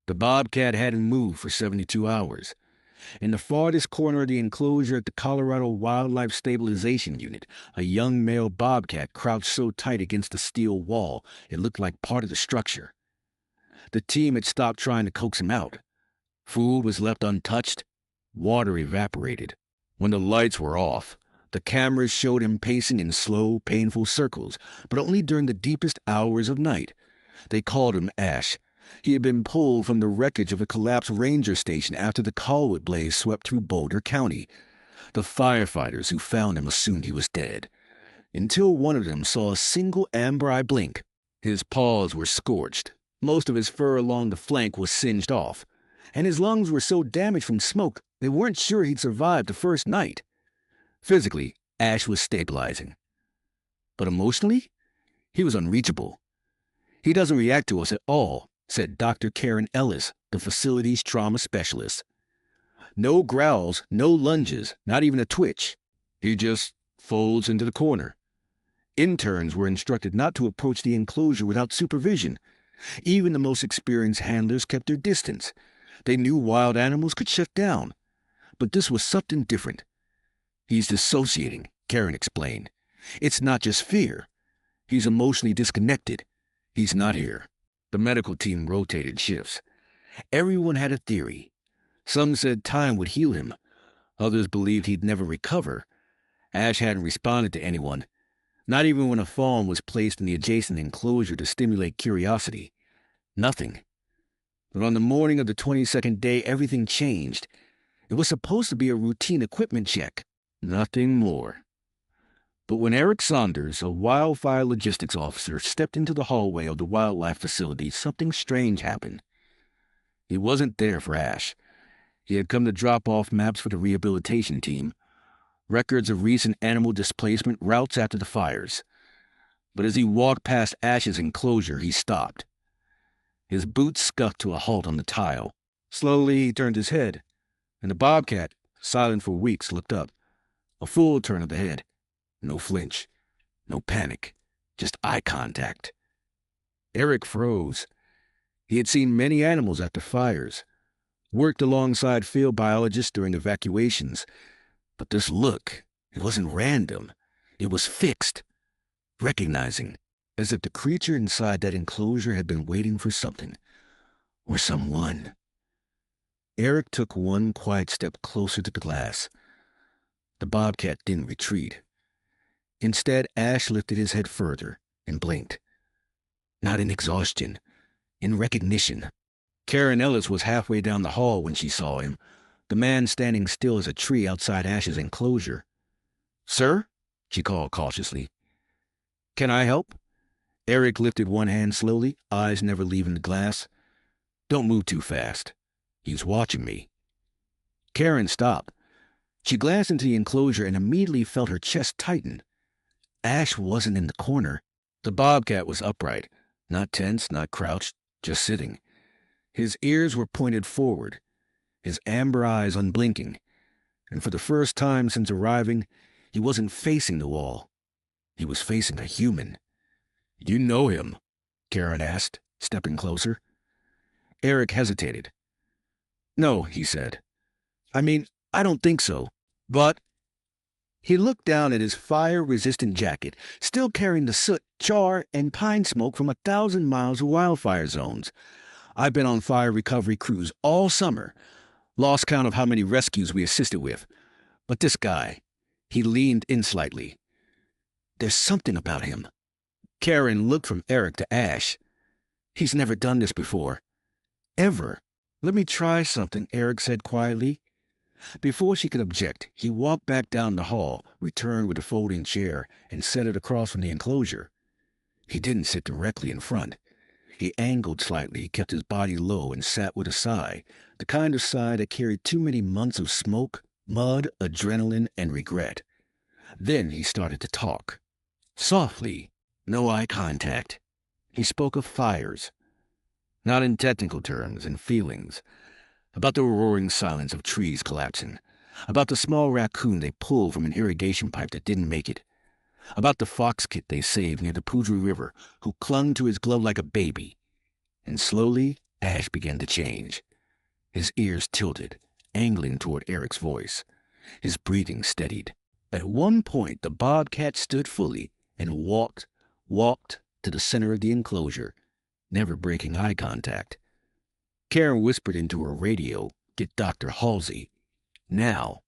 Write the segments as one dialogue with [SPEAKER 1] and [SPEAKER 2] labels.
[SPEAKER 1] The Bobcat hadn't moved for 72 hours. In the farthest corner of the enclosure at the Colorado Wildlife Stabilization Unit, a young male bobcat crouched so tight against the steel wall it looked like part of the structure. The team had stopped trying to coax him out. Food was left untouched. Water evaporated. When the lights were off, the cameras showed him pacing in slow, painful circles, but only during the deepest hours of night. They called him Ash. He had been pulled from the wreckage of a collapsed ranger station after the Colwood blaze swept through Boulder County. The firefighters who found him assumed he was dead, until one of them saw a single amber eye blink. His paws were scorched. Most of his fur along the flank was singed off, and his lungs were so damaged from smoke they weren't sure he'd survived the first night. Physically, Ash was stabilizing. But emotionally, he was unreachable. "He doesn't react to us at all," said Dr. Karen Ellis, the facility's trauma specialist. "No growls, no lunges, not even a twitch. He just folds into the corner." Interns were instructed not to approach the enclosure without supervision. Even the most experienced handlers kept their distance. They knew wild animals could shut down. But this was something different. "He's dissociating," Karen explained. "It's not just fear. He's emotionally disconnected. He's not here." The medical team rotated shifts. Everyone had a theory. Some said time would heal him. Others believed he'd never recover. Ash hadn't responded to anyone, not even when a fawn was placed in the adjacent enclosure to stimulate curiosity. Nothing. But on the morning of the 22nd day, everything changed. It was supposed to be a routine equipment check. Nothing more. But when Eric Saunders, a wildfire logistics officer, stepped into the hallway of the wildlife facility, something strange happened. He wasn't there for Ash. He had come to drop off maps for the rehabilitation team, records of recent animal displacement routes after the fires. But as he walked past Ash's enclosure, he stopped. His boots scuffed to a halt on the tile. Slowly he turned his head, and the bobcat, silent for weeks, looked up. A full turn of the head. No flinch. No panic. Just eye contact. Eric froze. He had seen many animals after fires, worked alongside field biologists during evacuations. But this look, it wasn't random. It was fixed. Recognizing, as if the creature inside that enclosure had been waiting for something. Or someone. Eric took one quiet step closer to the glass. The bobcat didn't retreat. Instead, Ash lifted his head further and blinked. Not in exhaustion, in recognition. Karen Ellis was halfway down the hall when she saw him, the man standing still as a tree outside Ash's enclosure. "Sir?" she called cautiously. "Can I help?" Eric lifted one hand slowly, eyes never leaving the glass. "Don't move too fast. He's watching me." Karen stopped. She glanced into the enclosure and immediately felt her chest tighten. Ash wasn't in the corner. The bobcat was upright, not tense, not crouched, just sitting. His ears were pointed forward, his amber eyes unblinking, and for the first time since arriving, he wasn't facing the wall. He was facing a human. "You know him?" Karen asked, stepping closer. Eric hesitated. "No," he said. I don't think so. But—" He looked down at his fire-resistant jacket, still carrying the soot, char, and pine smoke from 1,000 miles of wildfire zones. "I've been on fire recovery crews all summer. Lost count of how many rescues we assisted with. But this guy," he leaned in slightly. "There's something about him." Karen looked from Eric to Ash. "He's never done this before. Ever." "Let me try something," Eric said quietly. Before she could object, he walked back down the hall, returned with a folding chair, and set it across from the enclosure. He didn't sit directly in front. He angled slightly, kept his body low, and sat with a sigh, the kind of sigh that carried too many months of smoke, mud, adrenaline, and regret. Then he started to talk. Softly, no eye contact. He spoke of fires. Not in technical terms, in feelings. About the roaring silence of trees collapsing. About the small raccoon they pulled from an irrigation pipe that didn't make it. About the fox kit they saved near the Poudre River, who clung to his glove like a baby. And slowly, Ash began to change. His ears tilted, angling toward Eric's voice. His breathing steadied. At one point, the bobcat stood fully and walked to the center of the enclosure, never breaking eye contact. Karen whispered into her radio, "Get Dr. Halsey. Now."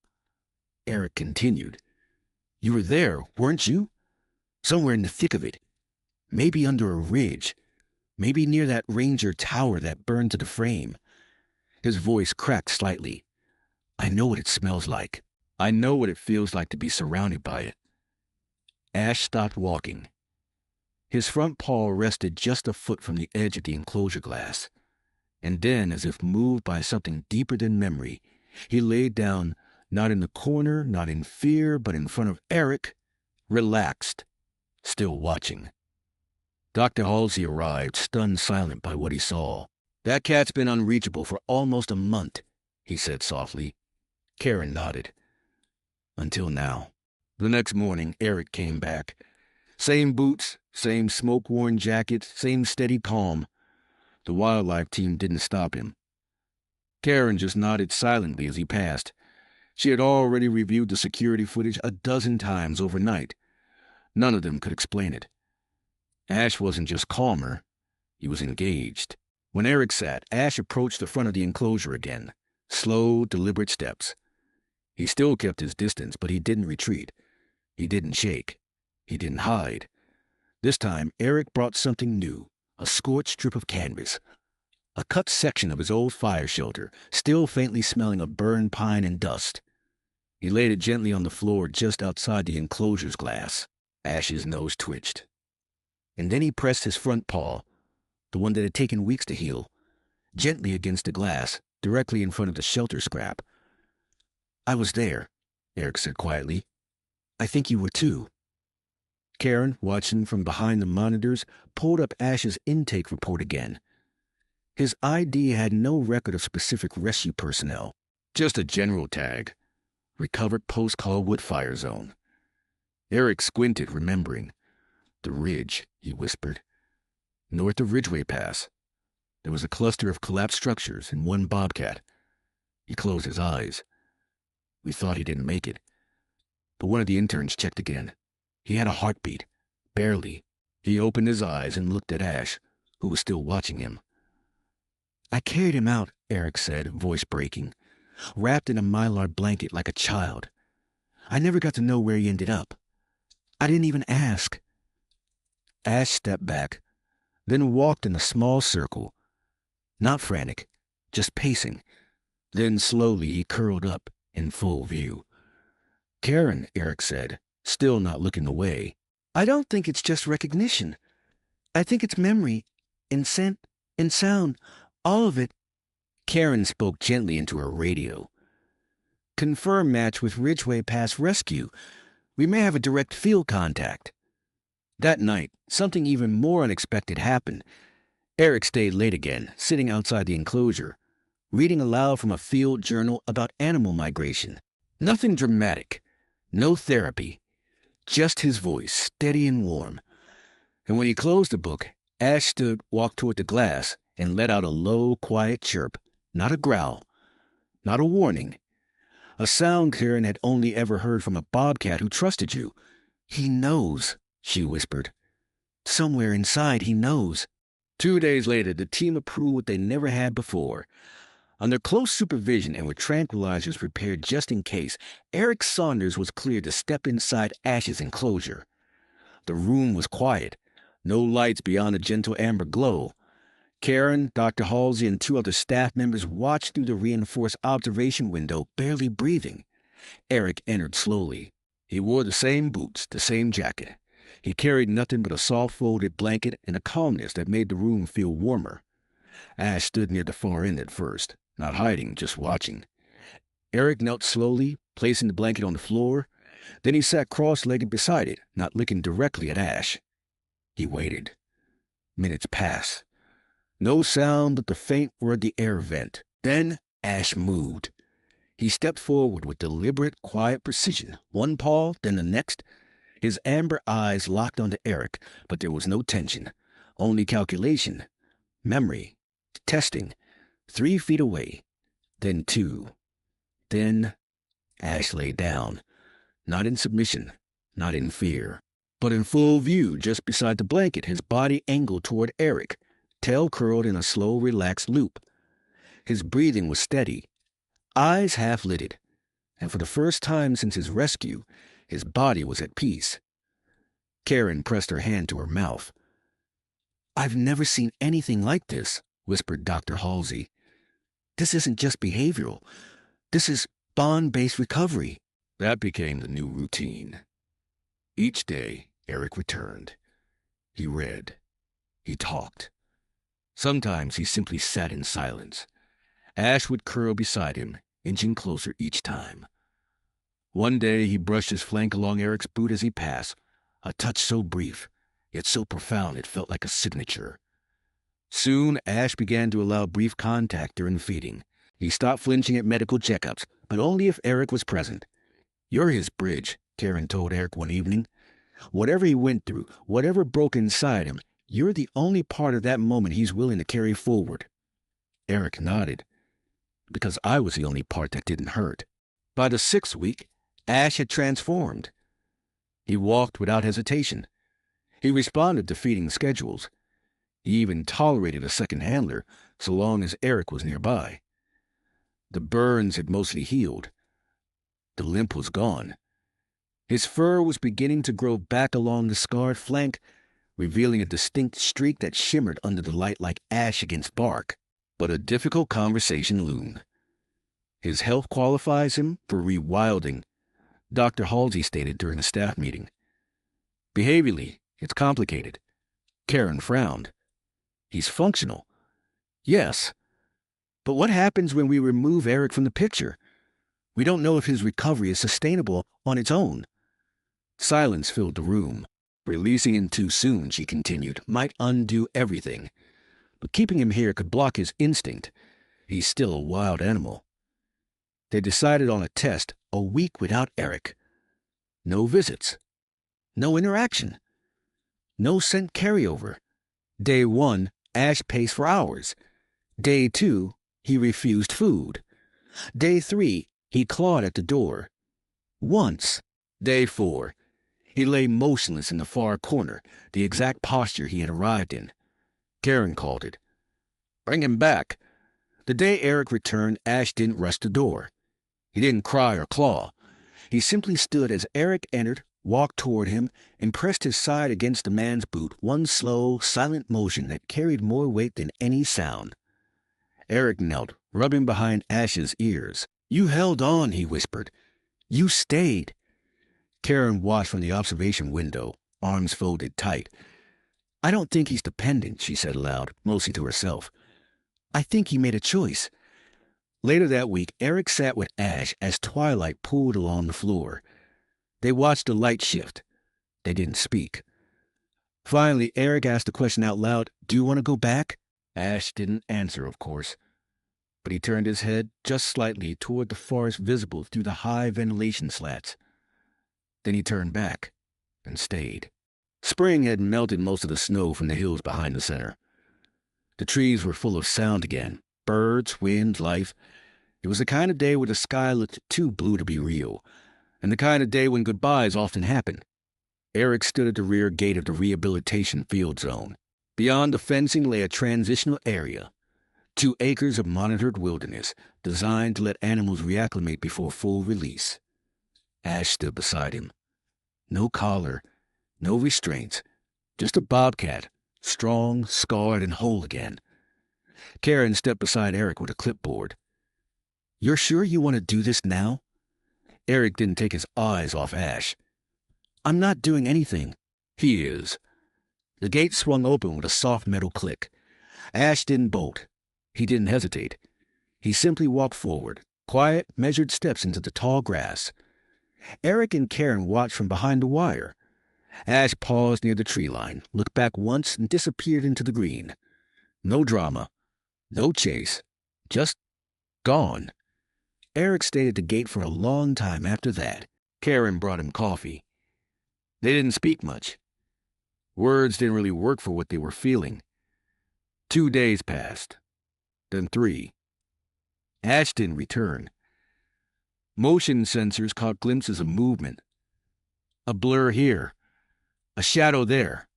[SPEAKER 1] Eric continued, "You were there, weren't you? Somewhere in the thick of it. Maybe under a ridge. Maybe near that Ranger tower that burned to the frame." His voice cracked slightly. "I know what it smells like. I know what it feels like to be surrounded by it." Ash stopped walking. His front paw rested just a foot from the edge of the enclosure glass. And then, as if moved by something deeper than memory, he laid down, not in the corner, not in fear, but in front of Eric, relaxed, still watching. Dr. Halsey arrived, stunned silent by what he saw. "That cat's been unreachable for almost a month," he said softly. Karen nodded. "Until now." The next morning, Eric came back. Same boots, same smoke-worn jacket, same steady calm. The wildlife team didn't stop him. Karen just nodded silently as he passed. She had already reviewed the security footage a dozen times overnight. None of them could explain it. Ash wasn't just calmer, he was engaged. When Eric sat, Ash approached the front of the enclosure again. Slow, deliberate steps. He still kept his distance, but he didn't retreat. He didn't shake. He didn't hide. This time, Eric brought something new, a scorched strip of canvas. A cut section of his old fire shelter, still faintly smelling of burned pine and dust. He laid it gently on the floor just outside the enclosure's glass. Ash's nose twitched. And then he pressed his front paw, the one that had taken weeks to heal, gently against the glass, directly in front of the shelter scrap. "I was there," Eric said quietly. "I think you were too." Karen, watching from behind the monitors, pulled up Ash's intake report again. His ID had no record of specific rescue personnel, just a general tag. Recovered post-call wood fire zone. Eric squinted, remembering. "The ridge," he whispered. "North of Ridgeway Pass. There was a cluster of collapsed structures and one bobcat." He closed his eyes. "We thought he didn't make it." But one of the interns checked again. He had a heartbeat. Barely. He opened his eyes and looked at Ash, who was still watching him. "I carried him out," Eric said, voice breaking, "wrapped in a mylar blanket like a child. I never got to know where he ended up. I didn't even ask." Ash stepped back, then walked in a small circle. Not frantic, just pacing. Then slowly he curled up in full view. "Karen," Eric said, still not looking away. "I don't think it's just recognition. I think it's memory, and scent, and sound, all of it." Karen spoke gently into her radio. "Confirm match with Ridgeway Pass Rescue. We may have a direct field contact." That night, something even more unexpected happened. Eric stayed late again, sitting outside the enclosure, reading aloud from a field journal about animal migration. Nothing dramatic, no therapy, just his voice, steady and warm. And when he closed the book, Ash walked toward the glass and let out a low, quiet chirp, not a growl, not a warning. A sound Karen had only ever heard from a bobcat who trusted you. "He knows," she whispered. "Somewhere inside he knows." 2 days later, the team approved what they never had before. Under close supervision and with tranquilizers prepared just in case, Eric Saunders was cleared to step inside Ash's enclosure. The room was quiet, no lights beyond a gentle amber glow. Karen, Dr. Halsey, and 2 other staff members watched through the reinforced observation window, barely breathing. Eric entered slowly. He wore the same boots, the same jacket. He carried nothing but a soft-folded blanket and a calmness that made the room feel warmer. Ash stood near the far end at first, not hiding, just watching. Eric knelt slowly, placing the blanket on the floor. Then he sat cross-legged beside it, not looking directly at Ash. He waited. Minutes passed. No sound but the faint whir of the air vent. Then Ash moved. He stepped forward with deliberate, quiet precision, one paw, then the next. His amber eyes locked onto Eric, but there was no tension, only calculation, memory, testing. 3 feet away. Then 2. Then Ash lay down, not in submission, not in fear, but in full view just beside the blanket, his body angled toward Eric, tail curled in a slow, relaxed loop. His breathing was steady, eyes half-lidded, and for the first time since his rescue, his body was at peace. Karen pressed her hand to her mouth. "I've never seen anything like this," whispered Dr. Halsey. "This isn't just behavioral. This is bond-based recovery." That became the new routine. Each day, Eric returned. He read. He talked. Sometimes he simply sat in silence. Ash would curl beside him, inching closer each time. One day he brushed his flank along Eric's boot as he passed, a touch so brief, yet so profound it felt like a signature. Soon, Ash began to allow brief contact during feeding. He stopped flinching at medical checkups, but only if Eric was present. "You're his bridge," Karen told Eric one evening. "Whatever he went through, whatever broke inside him, you're the only part of that moment he's willing to carry forward." Eric nodded, because I was the only part that didn't hurt. By the 6th week, Ash had transformed. He walked without hesitation. He responded to feeding schedules. He even tolerated a second handler, so long as Eric was nearby. The burns had mostly healed. The limp was gone. His fur was beginning to grow back along the scarred flank, revealing a distinct streak that shimmered under the light like ash against bark. But a difficult conversation loomed. His health qualifies him for rewilding, Dr. Halsey stated during a staff meeting. Behaviorally, it's complicated. Karen frowned. He's functional. Yes. But what happens when we remove Eric from the picture? We don't know if his recovery is sustainable on its own. Silence filled the room. Releasing him too soon, she continued, might undo everything. But keeping him here could block his instinct. He's still a wild animal. They decided on a test, a week without Eric. No visits. No interaction. No scent carryover. Day 1, Ash paced for hours. Day 2, he refused food. Day 3, he clawed at the door. Once. Day 4, he lay motionless in the far corner, the exact posture he had arrived in. Karen called it. "Bring him back." The day Eric returned, Ash didn't rush the door. He didn't cry or claw. He simply stood as Eric entered, walked toward him, and pressed his side against the man's boot, one slow, silent motion that carried more weight than any sound. Eric knelt, rubbing behind Ash's ears. "You held on," he whispered. "You stayed." Karen watched from the observation window, arms folded tight. "I don't think he's dependent," she said aloud, mostly to herself. "I think he made a choice." Later that week, Eric sat with Ash as twilight pooled along the floor. They watched the light shift. They didn't speak. Finally, Eric asked the question out loud, "Do you want to go back?" Ash didn't answer, of course, but he turned his head just slightly toward the forest visible through the high ventilation slats. Then he turned back and stayed. Spring had melted most of the snow from the hills behind the center. The trees were full of sound again. Birds, wind, life. It was the kind of day where the sky looked too blue to be real, and the kind of day when goodbyes often happen. Eric stood at the rear gate of the rehabilitation field zone. Beyond the fencing lay a transitional area, 2 acres of monitored wilderness, designed to let animals reacclimate before full release. Ash stood beside him. No collar, no restraints, just a bobcat, strong, scarred, and whole again. Karen stepped beside Eric with a clipboard. "You're sure you want to do this now?" Eric didn't take his eyes off Ash. "I'm not doing anything." "He is." The gate swung open with a soft metal click. Ash didn't bolt. He didn't hesitate. He simply walked forward, quiet, measured steps into the tall grass. Eric and Karen watched from behind the wire. Ash paused near the tree line, looked back once, and disappeared into the green. No drama. No chase. Just gone. Eric stayed at the gate for a long time after that. Karen brought him coffee. They didn't speak much. Words didn't really work for what they were feeling. 2 days passed. then 3. Ash didn't return. Motion sensors caught glimpses of movement. A blur here, a shadow there,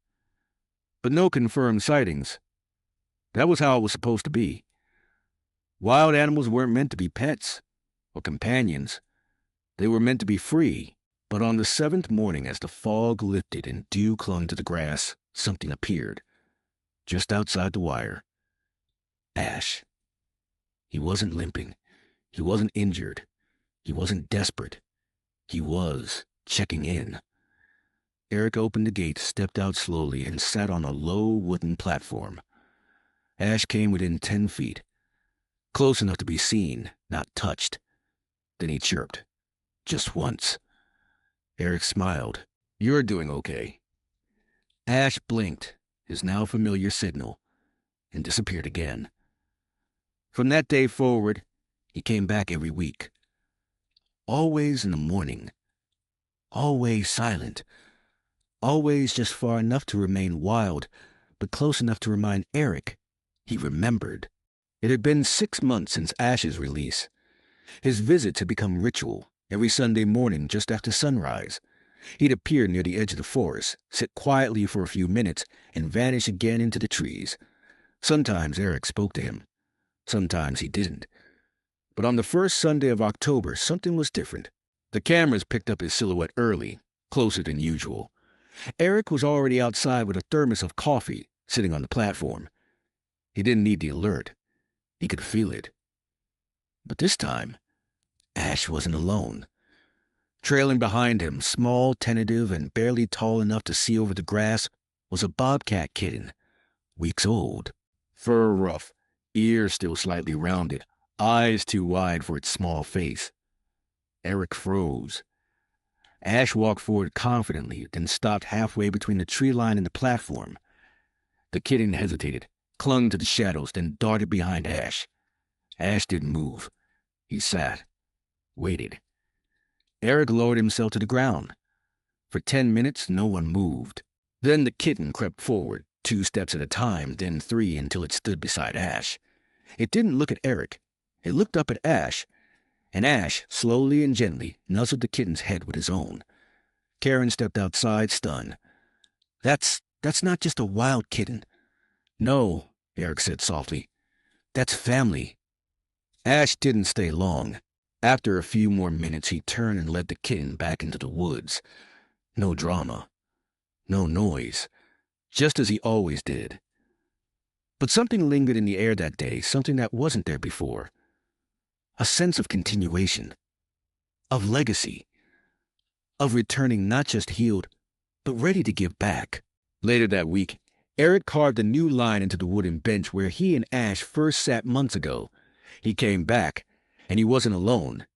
[SPEAKER 1] but no confirmed sightings. That was how it was supposed to be. Wild animals weren't meant to be pets or companions. They were meant to be free. But on the 7th morning, as the fog lifted and dew clung to the grass, something appeared, just outside the wire. Ash. He wasn't limping. He wasn't injured. He wasn't desperate. He was checking in. Eric opened the gate, stepped out slowly, and sat on a low wooden platform. Ash came within 10 feet, close enough to be seen, not touched. Then he chirped, just once. Eric smiled. "You're doing okay." Ash blinked, his now familiar signal, and disappeared again. From that day forward, he came back every week. Always in the morning. Always silent. Always just far enough to remain wild, but close enough to remind Eric he remembered. It had been 6 months since Ash's release. His visits had become ritual. Every Sunday morning, just after sunrise, he'd appear near the edge of the forest, sit quietly for a few minutes, and vanish again into the trees. Sometimes Eric spoke to him. Sometimes he didn't. But on the first Sunday of October, something was different. The cameras picked up his silhouette early, closer than usual. Eric was already outside with a thermos of coffee, sitting on the platform. He didn't need the alert. He could feel it. But this time, Ash wasn't alone. Trailing behind him, small, tentative, and barely tall enough to see over the grass, was a bobcat kitten, weeks old. Fur rough, ears still slightly rounded, eyes too wide for its small face. Eric froze. Ash walked forward confidently, then stopped halfway between the tree line and the platform. The kitten hesitated, clung to the shadows, then darted behind Ash. Ash didn't move. He sat. Waited. Eric lowered himself to the ground. For 10 minutes, no one moved. Then the kitten crept forward, 2 steps at a time, then 3 until it stood beside Ash. It didn't look at Eric. It looked up at Ash, and Ash, slowly and gently, nuzzled the kitten's head with his own. Karen stepped outside, stunned. That's not just a wild kitten." "No," Eric said softly. "That's family." Ash didn't stay long. After a few more minutes, he turned and led the kitten back into the woods. No drama. No noise. Just as he always did. But something lingered in the air that day, something that wasn't there before. A sense of continuation. Of legacy. Of returning not just healed, but ready to give back. Later that week, Eric carved a new line into the wooden bench where he and Ash first sat months ago. He came back, and he wasn't alone.